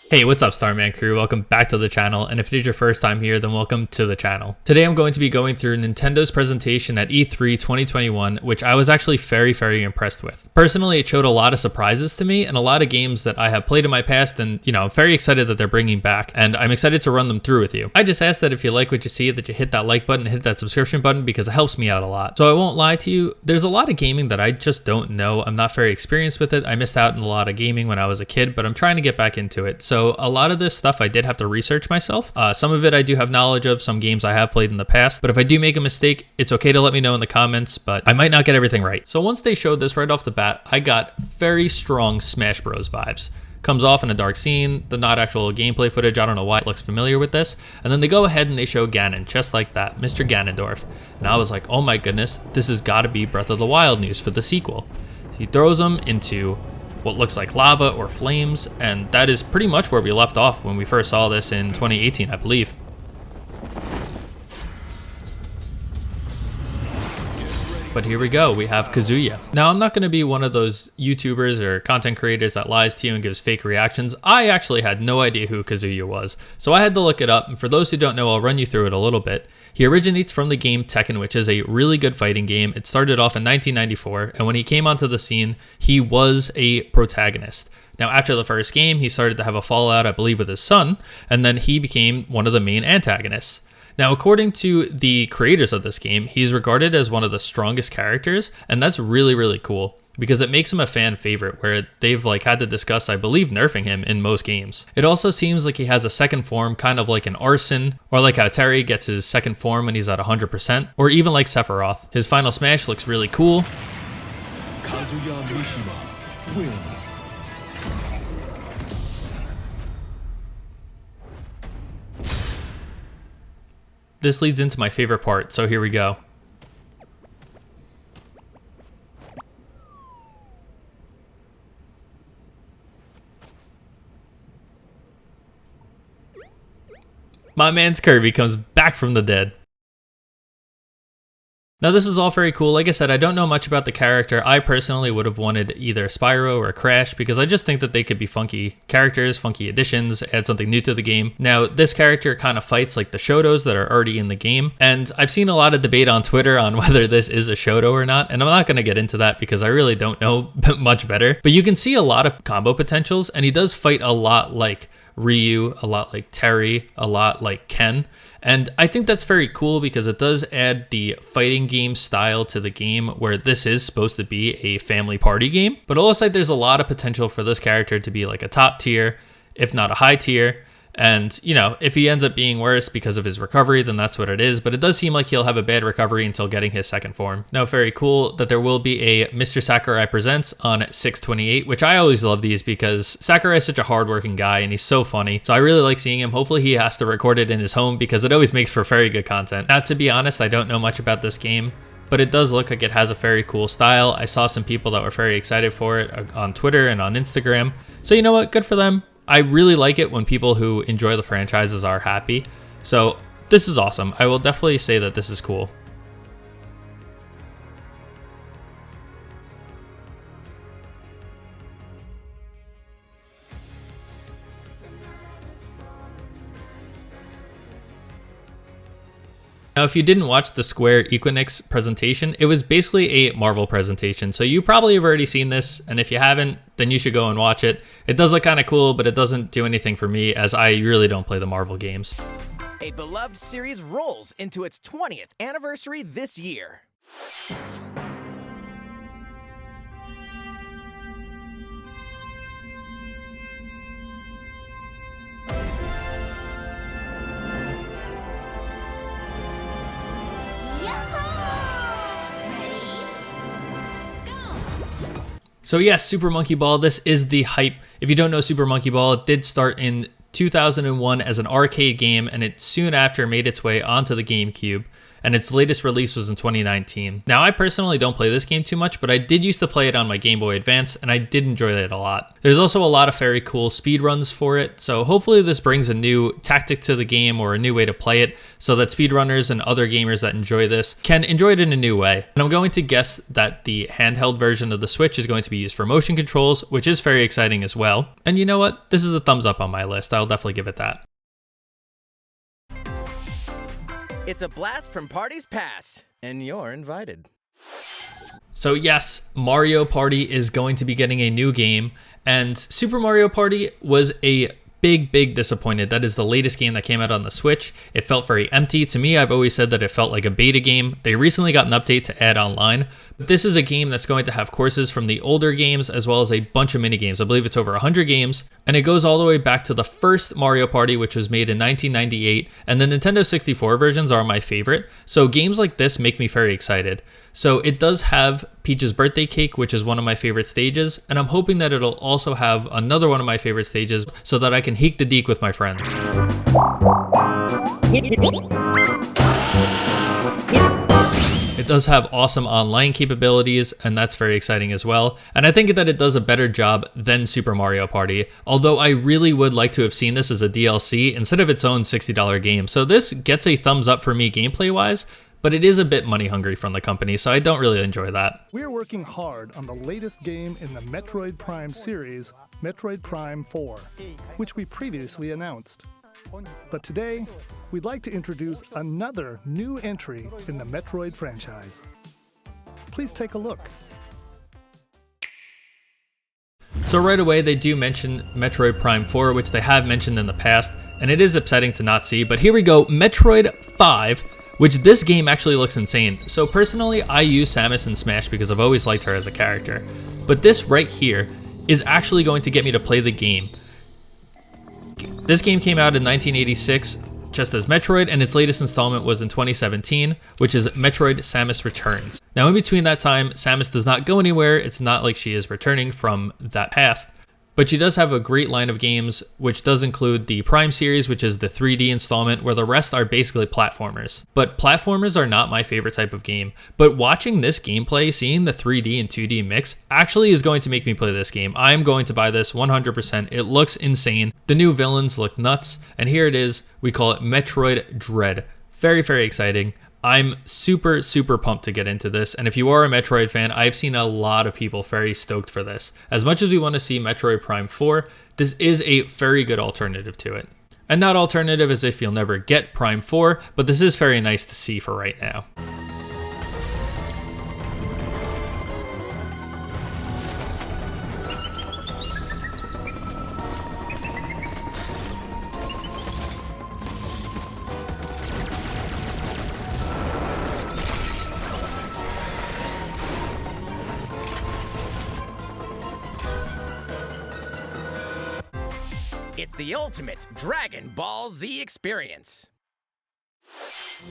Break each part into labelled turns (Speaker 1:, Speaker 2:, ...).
Speaker 1: Hey, what's up, Starman crew? Welcome back to the channel, and if it is your first time here, then welcome to the channel. Today I'm going to be going through Nintendo's presentation at E3 2021, which I was actually very impressed with. Personally, it showed a lot of surprises to me and a lot of games that I have played in my past, and I'm very excited that they're bringing back, and I'm excited to run them through with you. I just ask that if you like what you see, that you hit that like button and hit that subscription button because it helps me out a lot. So I won't lie to you, there's a lot of gaming that I just don't know. I'm not very experienced with it. I missed out on a lot of gaming when I was a kid, but I'm trying to get back into it. So a lot of this stuff I did have to research myself. Some of it I do have knowledge of, some games I have played in the past, but if I do make a mistake, it's okay to let me know in the comments, but I might not get everything right. So once they showed this right off the bat, I got very strong Smash Bros vibes. Comes off in a dark scene, the not actual gameplay footage, I don't know why it looks familiar with this, and then they go ahead and they show Ganon, just like that, Mr. Ganondorf, and I was like, oh my goodness, this has got to be Breath of the Wild news for the sequel. He throws him into what looks like lava or flames, and that is pretty much where we left off when we first saw this in 2018, I believe. But here we go, we have Kazuya. Now, I'm not going to be one of those YouTubers or content creators that lies to you and gives fake reactions. I actually had no idea who Kazuya was, so I had to look it up, and for those who don't know, I'll run you through it a little bit. He originates from the game Tekken, which is a really good fighting game. It started off in 1994, and when he came onto the scene, he was a protagonist. Now, after the first game, he started to have a fallout, I believe, with his son, and then he became one of the main antagonists. Now, according to the creators of this game, he's regarded as one of the strongest characters, and that's really cool because it makes him a fan favorite where they've had to discuss, I believe, nerfing him in most games. It also seems like he has a second form, kind of like an Arsene, or like how Terry gets his second form when he's at 100%, or even like Sephiroth. His final smash looks really cool.
Speaker 2: Kazuya Mishima wins.
Speaker 1: This leads into my favorite part, so here we go. My man's Kirby comes back from the dead. Now, this is all very cool. Like I said, I don't know much about the character. I personally would have wanted either Spyro or Crash because I just think that they could be funky characters, funky additions, add something new to the game. Now, this character kind of fights like the Shotos that are already in the game, and I've seen a lot of debate on Twitter on whether this is a Shoto or not, and I'm not going to get into that because I really don't know much better. But you can see a lot of combo potentials, and he does fight a lot like Ryu, a lot like Terry, a lot like Ken. And I think that's very cool because it does add the fighting game style to the game where this is supposed to be a family party game. But it looks like there's a lot of potential for this character to be like a top tier, if not a high tier. And, if he ends up being worse because of his recovery, then that's what it is. But it does seem like he'll have a bad recovery until getting his second form. Now, very cool that there will be a Mr. Sakurai Presents on 6/28, which I always love these because Sakurai is such a hardworking guy and he's so funny. So I really like seeing him. Hopefully he has to record it in his home because it always makes for very good content. Now, to be honest, I don't know much about this game, but it does look like it has a very cool style. I saw some people that were very excited for it on Twitter and on Instagram. So you know what? Good for them. I really like it when people who enjoy the franchises are happy. So this is awesome. I will definitely say that this is cool. Now, if you didn't watch the Square Equinix presentation, it was basically a Marvel presentation. So you probably have already seen this, and if you haven't, then you should go and watch it. It does look kind of cool, but it doesn't do anything for me as I really don't play the Marvel games.
Speaker 3: A beloved series rolls into its 20th anniversary this year.
Speaker 1: So yes, Super Monkey Ball, this is the hype. If you don't know Super Monkey Ball, it did start in 2001 as an arcade game, and it soon after made its way onto the GameCube. and its latest release was in 2019. Now, I personally don't play this game too much, but I did used to play it on my Game Boy Advance, and I did enjoy it a lot. There's also a lot of very cool speedruns for it, so hopefully this brings a new tactic to the game or a new way to play it, so that speedrunners and other gamers that enjoy this can enjoy it in a new way. And I'm going to guess that the handheld version of the Switch is going to be used for motion controls, which is very exciting as well. And you know what? This is a thumbs up on my list. I'll definitely give it that.
Speaker 3: It's a blast from parties past, and you're invited.
Speaker 1: So yes, Mario Party is going to be getting a new game, and Super Mario Party was a big disappointed. That is the latest game that came out on the Switch. It felt very empty. To me, I've always said that it felt like a beta game. They recently got an update to add online, but this is a game that's going to have courses from the older games as well as a bunch of mini games. I believe it's over 100 games, and it goes all the way back to the first Mario Party, which was made in 1998, and the Nintendo 64 versions are my favorite. So games like this make me very excited. So it does have Peach's birthday cake, which is one of my favorite stages, and I'm hoping that it'll also have another one of my favorite stages so that I can heek the deek with my friends. It does have awesome online capabilities, and that's very exciting as well. And I think that it does a better job than Super Mario Party, although I really would like to have seen this as a DLC instead of its own $60 game. So this gets a thumbs up for me gameplay-wise, but it is a bit money hungry from the company, so I don't really enjoy that.
Speaker 4: We're working hard on the latest game in the Metroid Prime series, Metroid Prime 4, which we previously announced. But today, we'd like to introduce another new entry in the Metroid franchise. Please take a look.
Speaker 1: So right away, they do mention Metroid Prime 4, which they have mentioned in the past, and it is upsetting to not see, but here we go, Metroid 5, which this game actually looks insane. So personally, I use Samus in Smash because I've always liked her as a character. But this right here is actually going to get me to play the game. This game came out in 1986, just as Metroid, and its latest installment was in 2017, which is Metroid Samus Returns. Now in between that time, Samus does not go anywhere. It's not like she is returning from that past. But she does have a great line of games, which does include the Prime series, which is the 3D installment, where the rest are basically platformers. But platformers are not my favorite type of game. But watching this gameplay, seeing the 3D and 2D mix, actually is going to make me play this game. I am going to buy this 100%. It looks insane. The new villains look nuts. And here it is. We call it Metroid Dread. Very exciting. I'm super pumped to get into this, and if you are a Metroid fan, I've seen a lot of people very stoked for this. As much as we want to see Metroid Prime 4, this is a very good alternative to it. And not alternative as if you'll never get Prime 4, but this is very nice to see for right now.
Speaker 3: It's the ultimate Dragon Ball Z experience.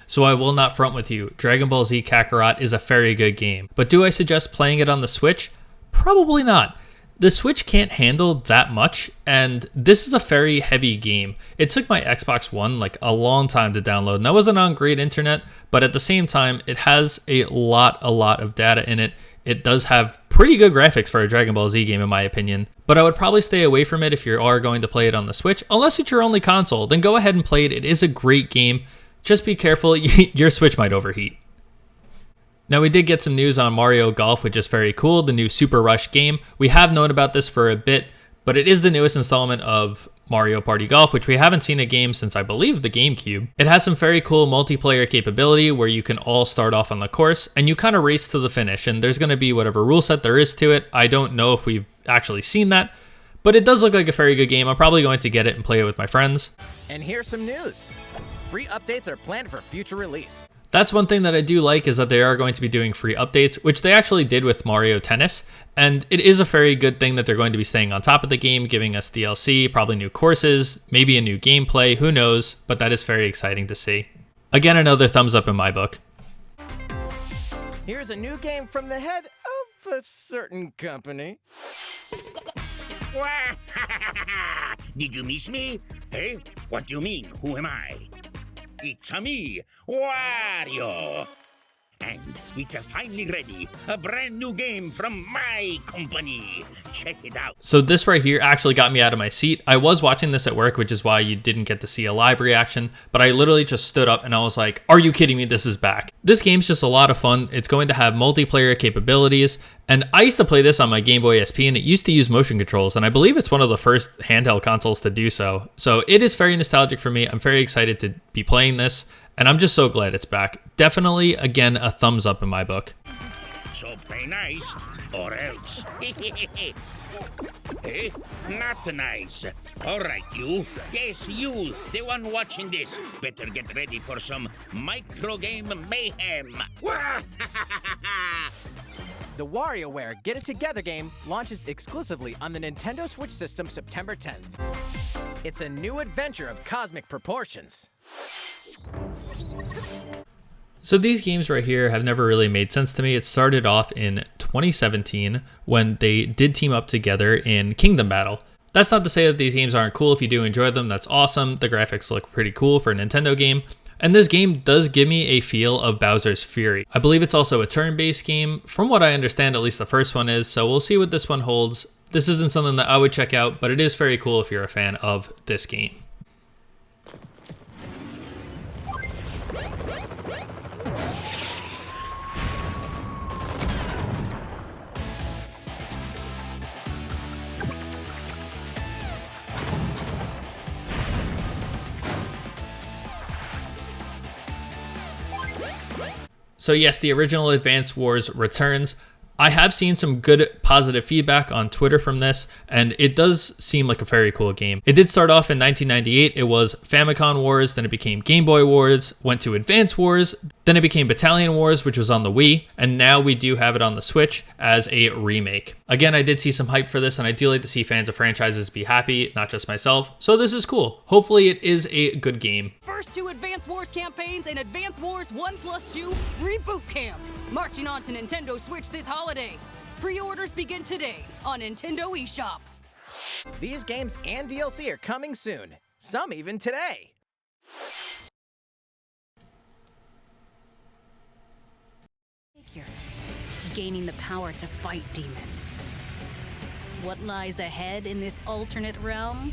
Speaker 1: So I will not front with you, Dragon Ball Z Kakarot is a very good game, but do I suggest playing it on the Switch? Probably not. The Switch can't handle that much, and this is a very heavy game. It took my Xbox One like a long time to download, and I wasn't on great internet, but at the same time, it has a lot of data in it. It does have pretty good graphics for a Dragon Ball Z game in my opinion, but I would probably stay away from it if you are going to play it on the Switch. Unless it's your only console, then go ahead and play it. It is a great game. Just be careful, your Switch might overheat. Now we did get some news on Mario Golf, which is very cool, the new Super Rush game. We have known about this for a bit, but it is the newest installment of Mario Party Golf, which we haven't seen a game since I believe the GameCube. It has some very cool multiplayer capability where you can all start off on the course and you kind of race to the finish, and there's going to be whatever rule set there is to it. I don't know if we've actually seen that, but it does look like a very good game. I'm probably going to get it and play it with my friends.
Speaker 3: And here's some news. Free updates are planned for future release.
Speaker 1: That's one thing that I do like, is that they are going to be doing free updates, which they actually did with Mario Tennis. And it is a very good thing that they're going to be staying on top of the game, giving us DLC, probably new courses, maybe a new gameplay, who knows, but that is very exciting to see. Again, another thumbs up in my book.
Speaker 3: Here's a new game from the head of a certain company.
Speaker 5: Did you miss me? Hey, what do you mean? Who am I? It's me, Wario. And it's finally ready. A brand new game from my company. Check it out.
Speaker 1: So this right here actually got me out of my seat. I was watching this at work, which is why you didn't get to see a live reaction, but I literally just stood up and I was like, are you kidding me? This is back. This game's just a lot of fun. It's going to have multiplayer capabilities. And I used to play this on my Game Boy SP, and it used to use motion controls, and I believe it's one of the first handheld consoles to do so. So it is very nostalgic for me. I'm very excited to be playing this, and I'm just so glad it's back. Definitely, again, a thumbs up in my book.
Speaker 5: So play nice, or else. Eh? Not nice. All right, you. Yes, you, the one watching this. Better get ready for some micro game mayhem.
Speaker 3: The WarioWare Get It Together game launches exclusively on the Nintendo Switch system September 10th. It's a new adventure of cosmic proportions.
Speaker 1: So these games right here have never really made sense to me. It started off in 2017 when they did team up together in Kingdom Battle. That's not to say that these games aren't cool. If you do enjoy them, that's awesome. The graphics look pretty cool for a Nintendo game. And this game does give me a feel of Bowser's Fury. I believe it's also a turn-based game. From what I understand, at least the first one is, so we'll see what this one holds. This isn't something that I would check out, but it is very cool if you're a fan of this game. So yes, the original Advance Wars returns. I have seen some good positive feedback on Twitter from this, and it does seem like a very cool game. It did start off in 1998. It was Famicom Wars, then it became Game Boy Wars, went to Advance Wars, then it became Battalion Wars, which was on the Wii, and now we do have it on the Switch as a remake. Again, I did see some hype for this, and I do like to see fans of franchises be happy, not just myself, so this is cool. Hopefully it is a good game.
Speaker 6: First two Advance Wars campaigns and Advance Wars 1+2 Reboot Camp. Marching on to Nintendo Switch this holiday. Pre-orders begin today on Nintendo eShop.
Speaker 3: These games and DLC are coming soon. Some even today.
Speaker 6: Figure. Gaining the power to fight demons. What lies ahead in this alternate realm?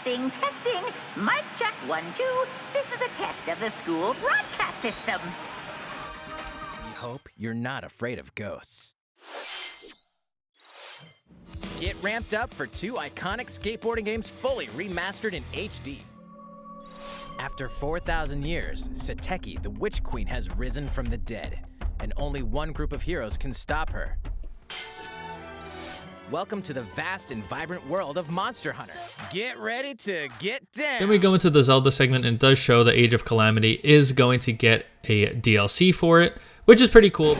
Speaker 7: Testing. Mic check 1, 2. This is a test of the school broadcast system.
Speaker 3: We hope you're not afraid of ghosts. Get ramped up for two iconic skateboarding games fully remastered in HD. After 4,000 years, Sateki, the Witch Queen, has risen from the dead, and only one group of heroes can stop her. Welcome to the vast and vibrant world of Monster Hunter. Get ready to get down.
Speaker 1: Then we go into the Zelda segment, and it does show the Age of Calamity is going to get a DLC for it, which is pretty cool.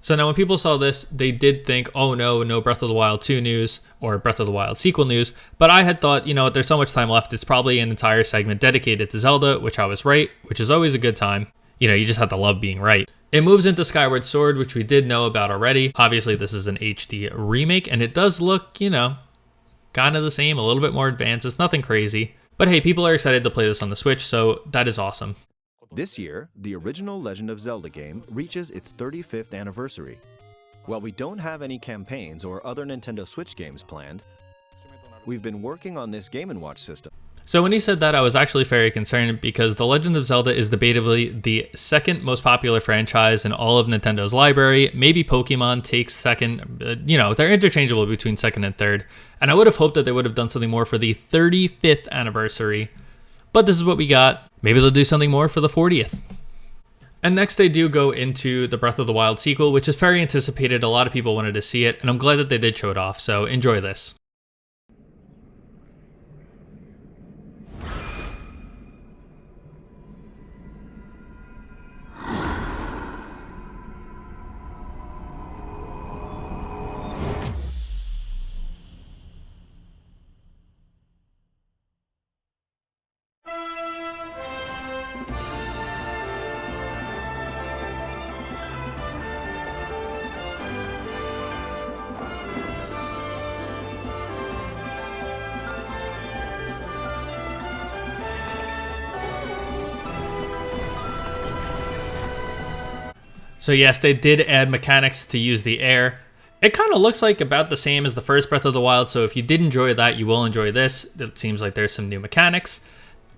Speaker 1: So now when people saw this, they did think, oh no Breath of the Wild 2 news or Breath of the Wild sequel news. But I had thought, you know, there's so much time left, it's probably an entire segment dedicated to Zelda, which I was right, which is always a good time. You know, you just have to love being right. It moves into Skyward Sword, which we did know about already. Obviously, this is an HD remake, and it does look, you know, kind of the same, a little bit more advanced. It's nothing crazy. But hey, people are excited to play this on the Switch, so that is awesome.
Speaker 8: This year, the original Legend of Zelda game reaches its 35th anniversary. While we don't have any campaigns or other Nintendo Switch games planned, we've been working on this Game & Watch system.
Speaker 1: So when he said that, I was actually very concerned because The Legend of Zelda is debatably the second most popular franchise in all of Nintendo's library. Maybe Pokemon takes second. You know, they're interchangeable between second and third. And I would have hoped that they would have done something more for the 35th anniversary. But this is what we got. Maybe they'll do something more for the 40th. And next they do go into the Breath of the Wild sequel, which is very anticipated. A lot of people wanted to see it, and I'm glad that they did show it off, so enjoy this. So yes, they did add mechanics to use the air. It kind of looks like about the same as the first Breath of the Wild, so if you did enjoy that, you will enjoy this. It seems like there's some new mechanics.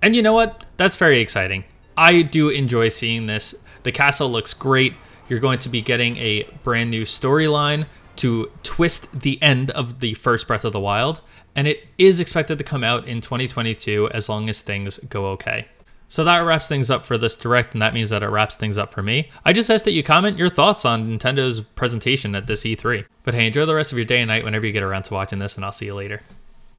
Speaker 1: And you know what? That's very exciting. I do enjoy seeing this. The castle looks great. You're going to be getting a brand new storyline to twist the end of the first Breath of the Wild, and it is expected to come out in 2022 as long as things go okay. So that wraps things up for this Direct, and that means that it wraps things up for me. I just ask that you comment your thoughts on Nintendo's presentation at this E3. But hey, enjoy the rest of your day and night whenever you get around to watching this, and I'll see you later.